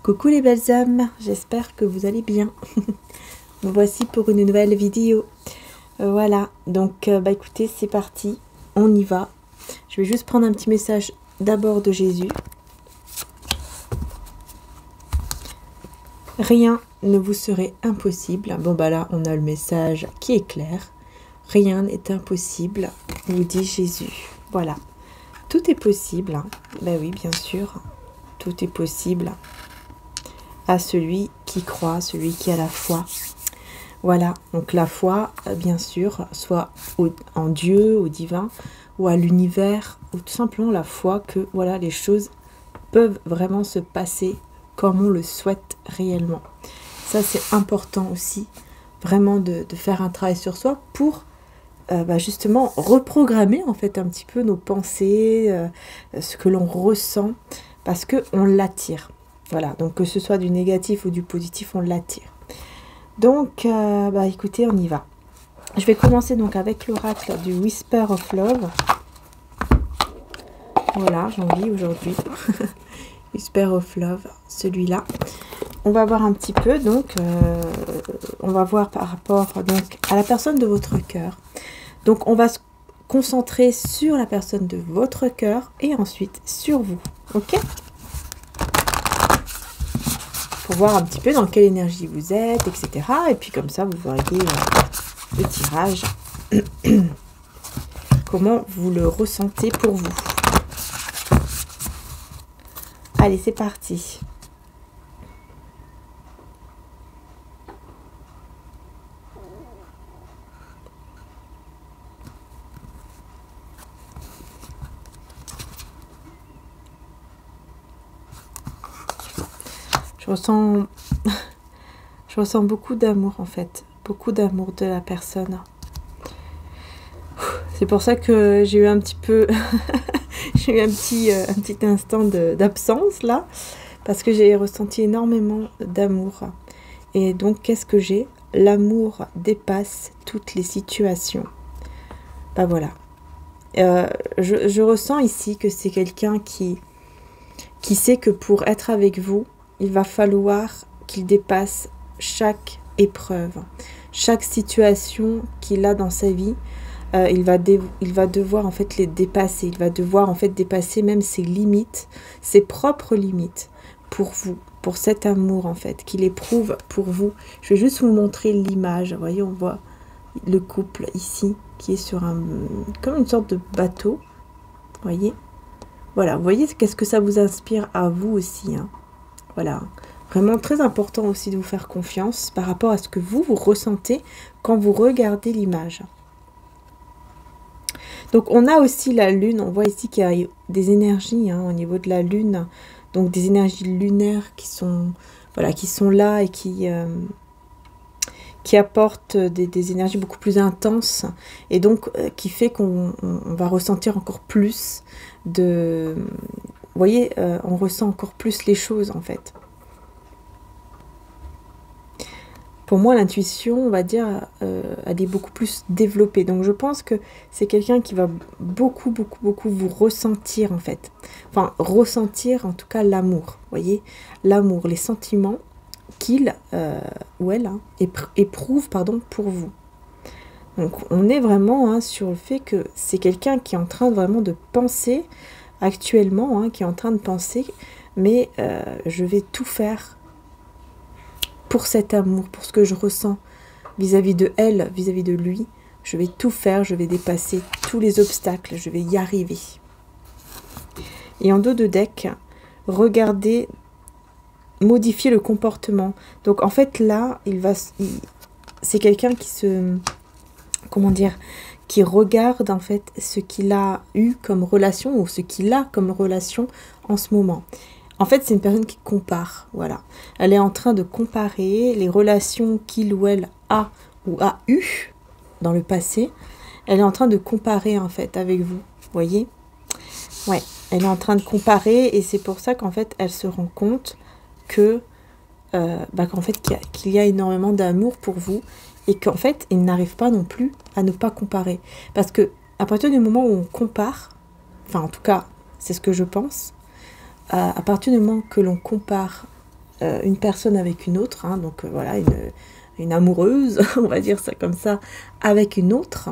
Coucou les belles âmes, j'espère que vous allez bien. Me voici pour une nouvelle vidéo. Voilà, donc écoutez, c'est parti, on y va. Je vais juste prendre un petit message d'abord de Jésus. Rien ne vous serait impossible. Bon là, on a le message qui est clair. Rien n'est impossible, nous dit Jésus. Voilà, tout est possible. Ben oui, bien sûr, tout est possible à celui qui croit, celui qui a la foi. Voilà, donc la foi, bien sûr, soit en Dieu, au divin, ou à l'univers, ou tout simplement la foi que voilà, les choses peuvent vraiment se passer comme on le souhaite réellement. Ça, c'est important aussi, vraiment de faire un travail sur soi pour justement reprogrammer en fait un petit peu nos pensées, ce que l'on ressent, parce qu'on l'attire. Voilà, donc que ce soit du négatif ou du positif, on l'attire. Donc, écoutez, on y va. Je vais commencer donc avec l'oracle du Whisper of Love. Voilà, j'en vis aujourd'hui. Whisper of Love, celui-là. On va voir un petit peu, donc, on va voir par rapport donc, à la personne de votre cœur. Donc, on va se concentrer sur la personne de votre cœur et ensuite sur vous. Ok ? Pour voir un petit peu dans quelle énergie vous êtes, etc. Et puis comme ça, vous voyez le tirage, comment vous le ressentez pour vous. Allez, c'est parti. Je ressens beaucoup d'amour en fait, beaucoup d'amour de la personne. C'est pour ça que j'ai eu un petit peu, j'ai eu un petit instant d'absence là, parce que j'ai ressenti énormément d'amour. Et donc qu'est-ce que j'ai? L'amour dépasse toutes les situations. Voilà. Je ressens ici que c'est quelqu'un qui sait que pour être avec vous, il va falloir qu'il dépasse chaque épreuve, chaque situation qu'il a dans sa vie. Il va devoir en fait les dépasser. Il va devoir en fait dépasser même ses limites, ses propres limites pour vous, pour cet amour en fait qu'il éprouve pour vous. Je vais juste vous montrer l'image. Vous voyez, on voit le couple ici qui est sur comme une sorte de bateau. Vous voyez, voilà. Vous voyez qu'est-ce que ça vous inspire à vous aussi, hein. Voilà, vraiment très important aussi de vous faire confiance par rapport à ce que vous ressentez quand vous regardez l'image. Donc on a aussi la lune, on voit ici qu'il y a des énergies au niveau de la lune, donc des énergies lunaires qui sont là et qui apportent des énergies beaucoup plus intenses et donc qui fait qu'on va ressentir encore plus de... Vous voyez, on ressent encore plus les choses, en fait. Pour moi, l'intuition, on va dire, elle est beaucoup plus développée. Donc, je pense que c'est quelqu'un qui va beaucoup vous ressentir, en fait. Enfin, ressentir, en tout cas, l'amour. Vous voyez, l'amour, les sentiments qu'il ou elle éprouve, pour vous. Donc, on est vraiment sur le fait que c'est quelqu'un qui est en train vraiment de penser... actuellement, qui est en train de penser, mais je vais tout faire pour cet amour, pour ce que je ressens vis-à-vis de elle, vis-à-vis de lui. Je vais tout faire, je vais dépasser tous les obstacles, je vais y arriver. Et en dos de deck, regardez, modifier le comportement. Donc en fait là, c'est quelqu'un qui se... Comment dire ? Qui regarde en fait ce qu'il a eu comme relation ou ce qu'il a comme relation en ce moment. En fait, c'est une personne qui compare, voilà. Elle est en train de comparer les relations qu'il ou elle a ou a eu dans le passé. Elle est en train de comparer en fait avec vous, voyez? Ouais, elle est en train de comparer et c'est pour ça qu'en fait, elle se rend compte que qu'en fait, qu'il y a énormément d'amour pour vous. Et qu'en fait, il n'arrive pas non plus à ne pas comparer. Parce que à partir du moment où on compare, enfin en tout cas, c'est ce que je pense, à partir du moment que l'on compare une personne avec une autre, hein, donc voilà, une amoureuse, on va dire ça comme ça, avec une autre,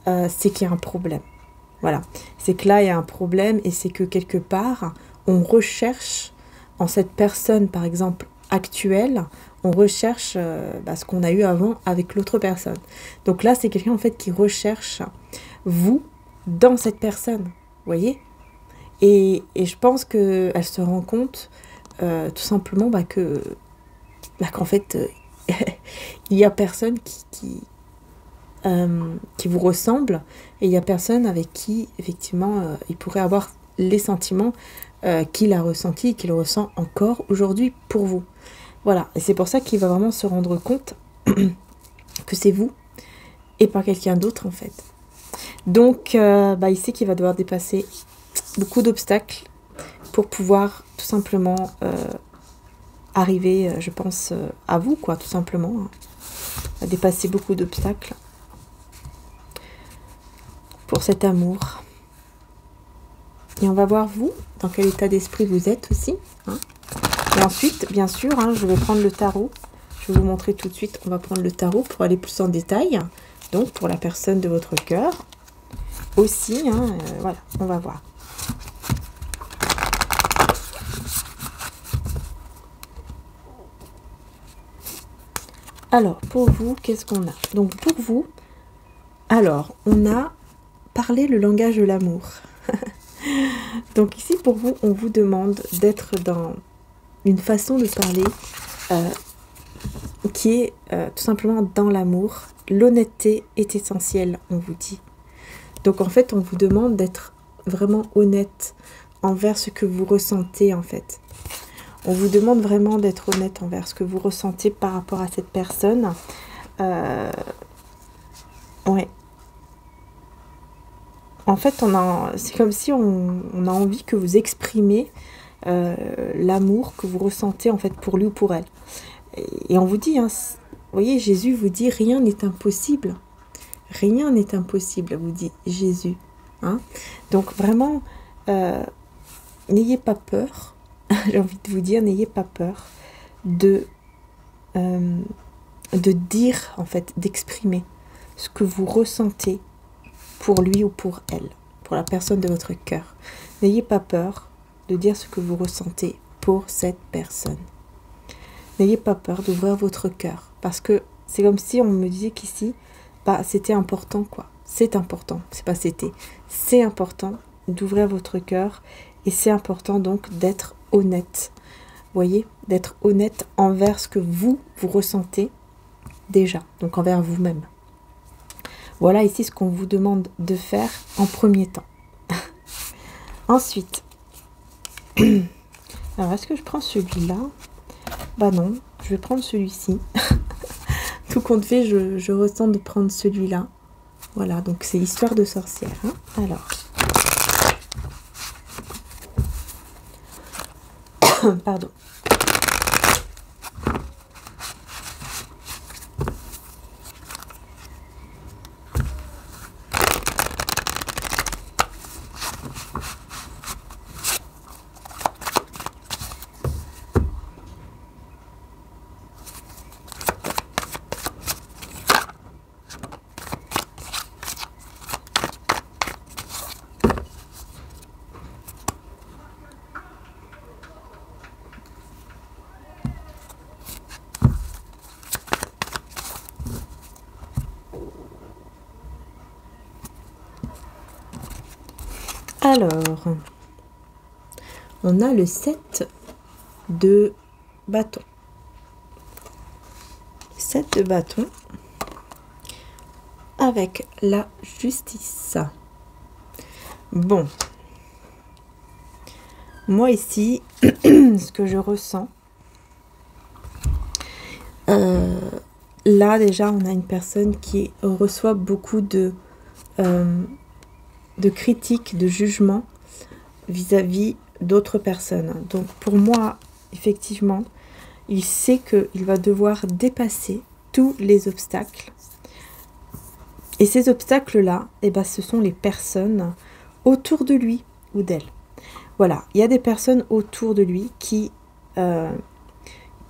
c'est qu'il y a un problème. Voilà, c'est que là, il y a un problème et c'est que quelque part, on recherche en cette personne, par exemple, actuelle, on recherche ce qu'on a eu avant avec l'autre personne. Donc là, c'est quelqu'un, en fait, qui recherche vous dans cette personne, vous voyez? Et je pense qu'elle se rend compte, tout simplement, qu'en fait, il y a personne qui vous ressemble et il y a personne avec qui effectivement il pourrait avoir les sentiments qu'il a ressentis et qu'il ressent encore aujourd'hui pour vous. Voilà, et c'est pour ça qu'il va vraiment se rendre compte que c'est vous et pas quelqu'un d'autre en fait. Donc il sait qu'il va devoir dépasser beaucoup d'obstacles pour pouvoir tout simplement arriver, je pense, à vous, quoi, tout simplement, hein, à dépasser beaucoup d'obstacles pour cet amour. Et on va voir vous, dans quel état d'esprit vous êtes aussi. Hein. Et ensuite, bien sûr, hein, je vais prendre le tarot. Je vais vous montrer tout de suite. On va prendre le tarot pour aller plus en détail. Donc, pour la personne de votre cœur. Aussi, hein, voilà, on va voir. Alors, pour vous, qu'est-ce qu'on a? Donc, pour vous, alors, on a parlé le langage de l'amour. Donc, ici, pour vous, on vous demande d'être dans une façon de parler qui est tout simplement dans l'amour. L'honnêteté est essentielle, on vous dit. Donc, en fait, on vous demande d'être vraiment honnête envers ce que vous ressentez, en fait. On vous demande vraiment d'être honnête envers ce que vous ressentez par rapport à cette personne. Ouais. En fait, c'est comme si on a envie que vous exprimez l'amour que vous ressentez en fait pour lui ou pour elle. Et on vous dit, hein, vous voyez, Jésus vous dit, rien n'est impossible. Rien n'est impossible, vous dit Jésus. Hein. Donc vraiment, n'ayez pas peur. J'ai envie de vous dire, n'ayez pas peur de dire, en fait, d'exprimer ce que vous ressentez pour lui ou pour elle, pour la personne de votre cœur. N'ayez pas peur de dire ce que vous ressentez pour cette personne. N'ayez pas peur d'ouvrir votre cœur, parce que c'est comme si on me disait qu'ici, c'était important, quoi. C'est important, c'est pas c'était. C'est important d'ouvrir votre cœur et c'est important donc d'être honnête. Vous voyez, d'être honnête envers ce que vous ressentez déjà, donc envers vous-même. Voilà ici ce qu'on vous demande de faire en premier temps. Ensuite, alors est-ce que je prends celui-là? Bah non, je vais prendre celui-ci. Tout compte fait, je ressens de prendre celui-là. Voilà, donc c'est Histoire de sorcière. Hein. Alors, pardon. Alors, on a le 7 de bâton. 7 de bâton avec la justice. Bon. Moi ici, ce que je ressens, là déjà on a une personne qui reçoit beaucoup de critiques, de jugements vis-à-vis d'autres personnes. Donc pour moi, effectivement, il sait qu'il va devoir dépasser tous les obstacles. Et ces obstacles-là, eh ben, ce sont les personnes autour de lui ou d'elle. Voilà, il y a des personnes autour de lui qui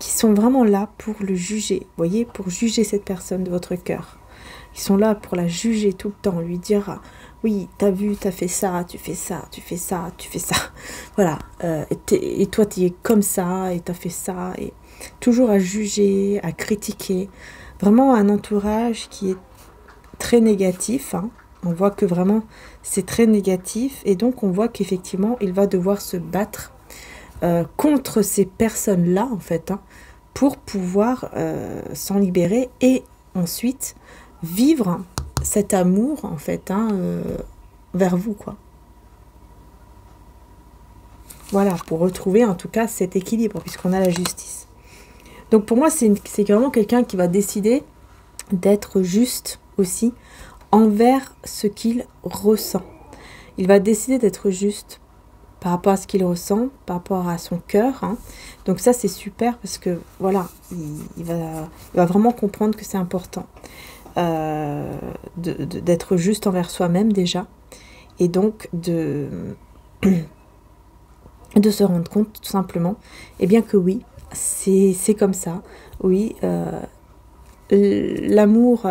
qui sont vraiment là pour le juger, vous voyez, pour juger cette personne de votre cœur. Ils sont là pour la juger tout le temps, lui dire oui, t'as vu, t'as fait ça, tu fais ça, tu fais ça, tu fais ça. Voilà, et toi tu es comme ça, et t'as fait ça, et toujours à juger, à critiquer. Vraiment un entourage qui est très négatif, hein. On voit que vraiment c'est très négatif, et donc on voit qu'effectivement il va devoir se battre contre ces personnes-là, en fait, hein, pour pouvoir s'en libérer et ensuite vivre cet amour, en fait, hein, vers vous, quoi. Voilà, pour retrouver en tout cas cet équilibre, puisqu'on a la justice. Donc pour moi, c'est vraiment quelqu'un qui va décider d'être juste aussi envers ce qu'il ressent. Il va décider d'être juste par rapport à ce qu'il ressent, par rapport à son cœur, hein. Donc ça, c'est super parce que, voilà, il va vraiment comprendre que c'est important d'être juste envers soi-même déjà, et donc de se rendre compte tout simplement, et bien que oui, c'est comme ça, oui, l'amour,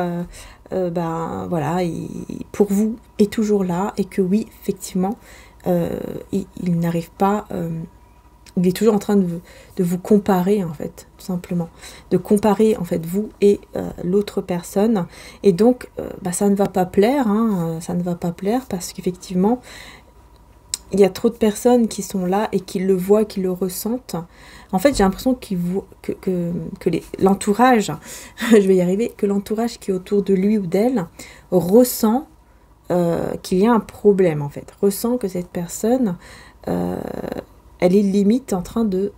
ben voilà, pour vous est toujours là, et que oui, effectivement, il n'arrive pas, il est toujours en train de vous comparer, en fait, tout simplement, de comparer en fait vous et l'autre personne, et donc bah, ça ne va pas plaire, hein, ça ne va pas plaire, parce qu'effectivement il y a trop de personnes qui sont là et qui le voient, qui le ressentent. En fait, j'ai l'impression que l'entourage, je vais y arriver, que l'entourage qui est autour de lui ou d'elle ressent qu'il y a un problème, en fait. Ressent que cette personne, elle est limite en train de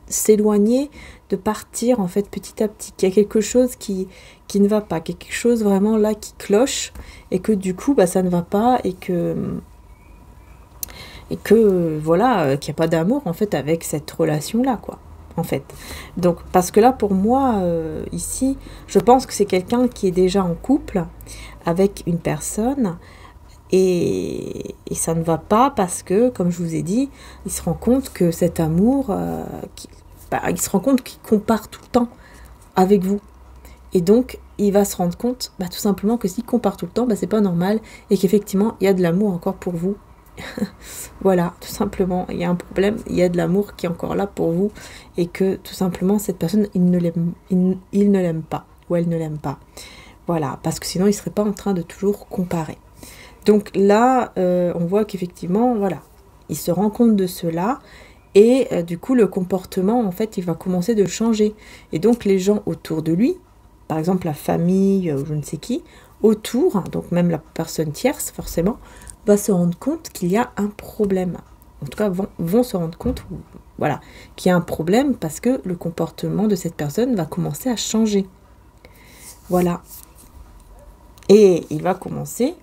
s'éloigner, de partir, en fait, petit à petit. Qu'il y a quelque chose qui ne va pas, qu'il y a quelque chose vraiment là qui cloche, et que du coup, bah, ça ne va pas, et que voilà, qu'il n'y a pas d'amour en fait avec cette relation-là, quoi, en fait. Donc, parce que là, pour moi, ici, je pense que c'est quelqu'un qui est déjà en couple avec une personne, et ça ne va pas parce que, comme je vous ai dit, il se rend compte que cet amour, il se rend compte qu'il compare tout le temps avec vous. Et donc, il va se rendre compte, tout simplement, que s'il compare tout le temps, c'est pas normal, et qu'effectivement, il y a de l'amour encore pour vous. Voilà, tout simplement, il y a un problème, il y a de l'amour qui est encore là pour vous, et que tout simplement cette personne, il ne l'aime pas, ou elle ne l'aime pas. Voilà, parce que sinon il serait pas en train de toujours comparer. Donc là, on voit qu'effectivement, voilà, il se rend compte de cela, et du coup le comportement, en fait, il va commencer de changer. Et donc les gens autour de lui, par exemple la famille, ou je ne sais qui, autour, donc même la personne tierce, forcément, va se rendre compte qu'il y a un problème. En tout cas, vont se rendre compte, voilà, qu'il y a un problème, parce que le comportement de cette personne va commencer à changer. Voilà. Et il va commencer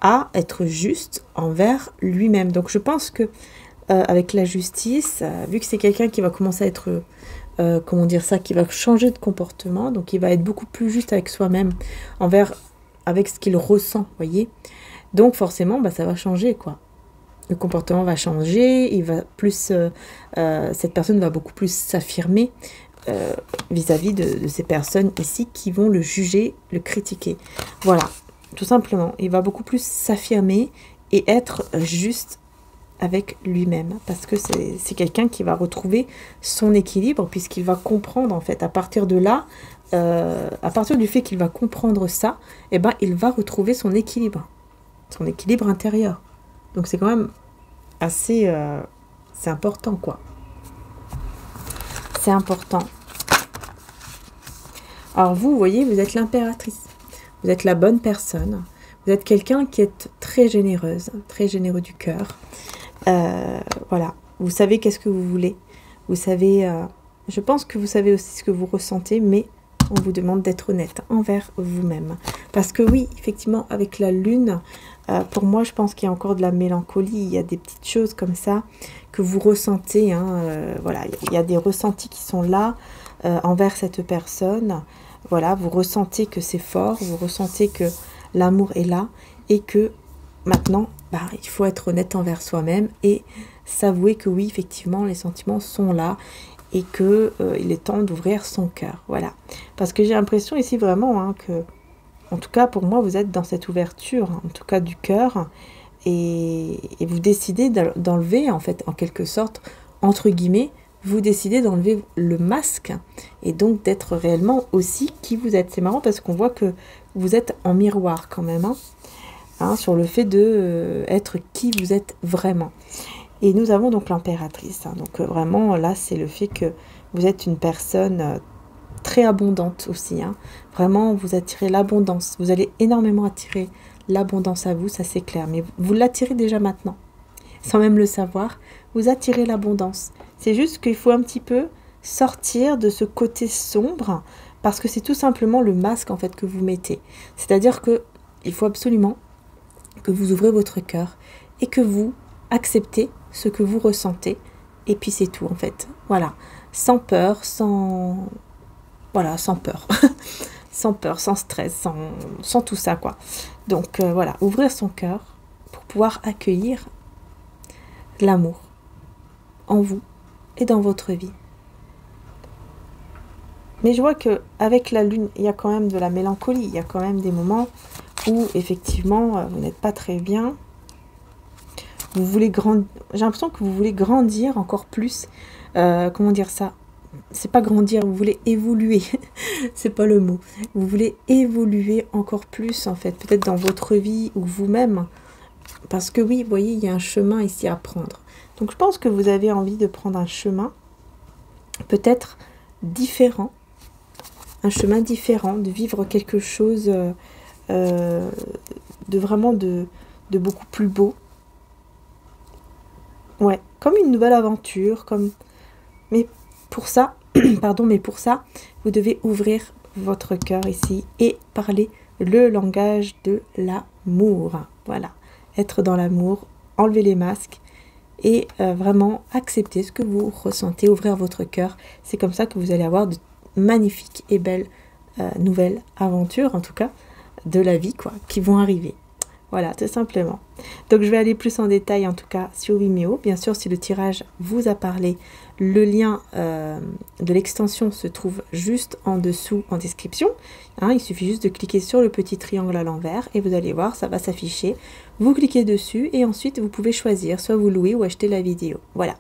à être juste envers lui-même. Donc je pense que avec la justice, vu que c'est quelqu'un qui va commencer à être, comment dire ça, qui va changer de comportement, donc il va être beaucoup plus juste avec soi-même, avec ce qu'il ressent, voyez. Donc forcément, ça va changer, quoi. Le comportement va changer, il va plus, cette personne va beaucoup plus s'affirmer vis-à-vis de ces personnes ici qui vont le juger, le critiquer. Voilà, tout simplement. Il va beaucoup plus s'affirmer et être juste avec lui-même, parce que c'est quelqu'un qui va retrouver son équilibre, puisqu'il va comprendre, en fait, à partir de là, à partir du fait qu'il va comprendre ça, il va retrouver son équilibre intérieur. Donc c'est quand même assez, c'est important, quoi. C'est important. Alors vous voyez, vous êtes l'impératrice. Vous êtes la bonne personne. Vous êtes quelqu'un qui est très généreuse, très généreux du cœur. Voilà. Vous savez qu'est-ce que vous voulez. Vous savez, je pense que vous savez aussi ce que vous ressentez, mais on vous demande d'être honnête envers vous-même. Parce que oui, effectivement, avec la lune, pour moi, je pense qu'il y a encore de la mélancolie. Il y a des petites choses comme ça que vous ressentez. Voilà, il y a des ressentis qui sont là envers cette personne. Voilà, vous ressentez que c'est fort, vous ressentez que l'amour est là, et que maintenant, il faut être honnête envers soi-même et s'avouer que oui, effectivement, les sentiments sont là, et que il est temps d'ouvrir son cœur. Voilà. Parce que j'ai l'impression ici vraiment hein, que, en tout cas pour moi, vous êtes dans cette ouverture, en tout cas du cœur, et vous décidez d'enlever, en fait, en quelque sorte, entre guillemets, vous décidez d'enlever le masque et donc d'être réellement aussi qui vous êtes. C'est marrant parce qu'on voit que vous êtes en miroir quand même, hein, sur le fait de être qui vous êtes vraiment. Et nous avons donc l'impératrice. Hein, donc vraiment, là, c'est le fait que vous êtes une personne très abondante aussi. Hein. Vraiment, vous attirez l'abondance. Vous allez énormément attirer l'abondance à vous, ça c'est clair. Mais vous l'attirez déjà maintenant. Sans même le savoir, vous attirez l'abondance. C'est juste qu'il faut un petit peu sortir de ce côté sombre parce que c'est tout simplement le masque en fait que vous mettez. C'est-à-dire que il faut absolument que vous ouvrez votre cœur et que vous acceptez ce que vous ressentez et puis c'est tout en fait. Voilà, sans peur, sans peur. Sans peur, sans stress, sans tout ça quoi. Donc voilà, ouvrir son cœur pour pouvoir accueillir l'amour en vous et dans votre vie. Mais je vois que avec la lune, il y a quand même de la mélancolie, il y a quand même des moments où effectivement vous n'êtes pas très bien. Vous voulez grandir, j'ai l'impression que vous voulez grandir encore plus. Comment dire ça? C'est pas grandir, vous voulez évoluer. C'est pas le mot. Vous voulez évoluer encore plus en fait, peut-être dans votre vie ou vous-même. Parce que oui, vous voyez, il y a un chemin ici à prendre. Donc je pense que vous avez envie de prendre un chemin peut-être différent. Un chemin différent, de vivre quelque chose de vraiment de beaucoup plus beau. Ouais, comme une nouvelle aventure, comme... Mais pour ça, pardon, mais pour ça, vous devez ouvrir votre cœur ici et parler le langage de l'amour. Voilà, être dans l'amour, enlever les masques et vraiment accepter ce que vous ressentez, ouvrir votre cœur. C'est comme ça que vous allez avoir de magnifiques et belles nouvelles aventures, en tout cas, de la vie, quoi, qui vont arriver. Voilà, tout simplement. Donc, je vais aller plus en détail, en tout cas, sur Vimeo. Bien sûr, si le tirage vous a parlé, le lien de l'extension se trouve juste en dessous en description. Hein, il suffit juste de cliquer sur le petit triangle à l'envers et vous allez voir, ça va s'afficher. Vous cliquez dessus et ensuite, vous pouvez choisir, soit vous louez ou acheter la vidéo. Voilà.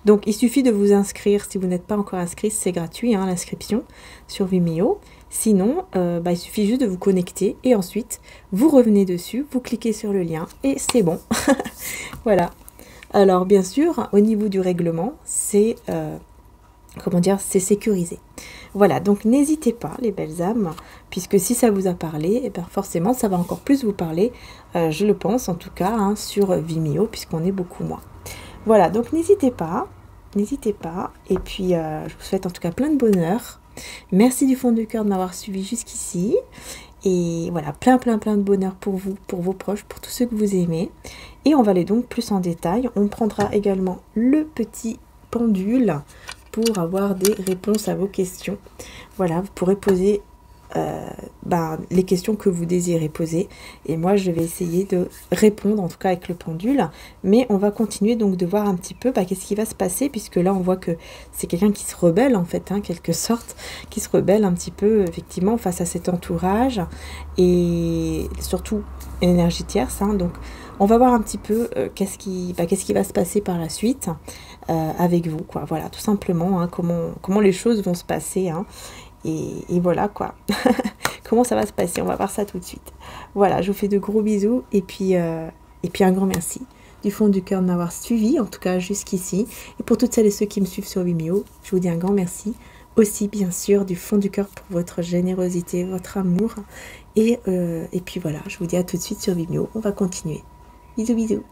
Donc, il suffit de vous inscrire. Si vous n'êtes pas encore inscrit, c'est gratuit, hein, l'inscription sur Vimeo. Sinon, il suffit juste de vous connecter et ensuite, vous revenez dessus, vous cliquez sur le lien et c'est bon. Voilà. Alors, bien sûr, au niveau du règlement, c'est c'est sécurisé. Voilà, donc n'hésitez pas, les belles âmes, puisque si ça vous a parlé, eh bien forcément, ça va encore plus vous parler, je le pense en tout cas, hein, sur Vimeo, puisqu'on est beaucoup moins. Voilà, donc n'hésitez pas, et puis je vous souhaite en tout cas plein de bonheur. Merci du fond du cœur de m'avoir suivi jusqu'ici. Et voilà, plein de bonheur pour vous, pour vos proches, pour tous ceux que vous aimez. Et on va aller donc plus en détail. On prendra également le petit pendule pour avoir des réponses à vos questions. Voilà, vous pourrez poser les questions que vous désirez poser. Et moi, je vais essayer de répondre, en tout cas avec le pendule. Mais on va continuer donc de voir un petit peu qu'est-ce qui va se passer, puisque là, on voit que c'est quelqu'un qui se rebelle, en fait, hein, quelque sorte, qui se rebelle un petit peu, effectivement, face à cet entourage. Et surtout, une énergie tierce. Hein, donc, on va voir un petit peu qu'est-ce qui va se passer par la suite avec vous, quoi. Voilà, tout simplement, hein, comment les choses vont se passer, hein. Et voilà quoi, comment ça va se passer, on va voir ça tout de suite. Voilà, je vous fais de gros bisous et puis un grand merci du fond du cœur de m'avoir suivi, en tout cas jusqu'ici. Et pour toutes celles et ceux qui me suivent sur Vimeo, je vous dis un grand merci. Aussi bien sûr du fond du cœur pour votre générosité, votre amour. Et puis voilà, je vous dis à tout de suite sur Vimeo, on va continuer. Bisous bisous.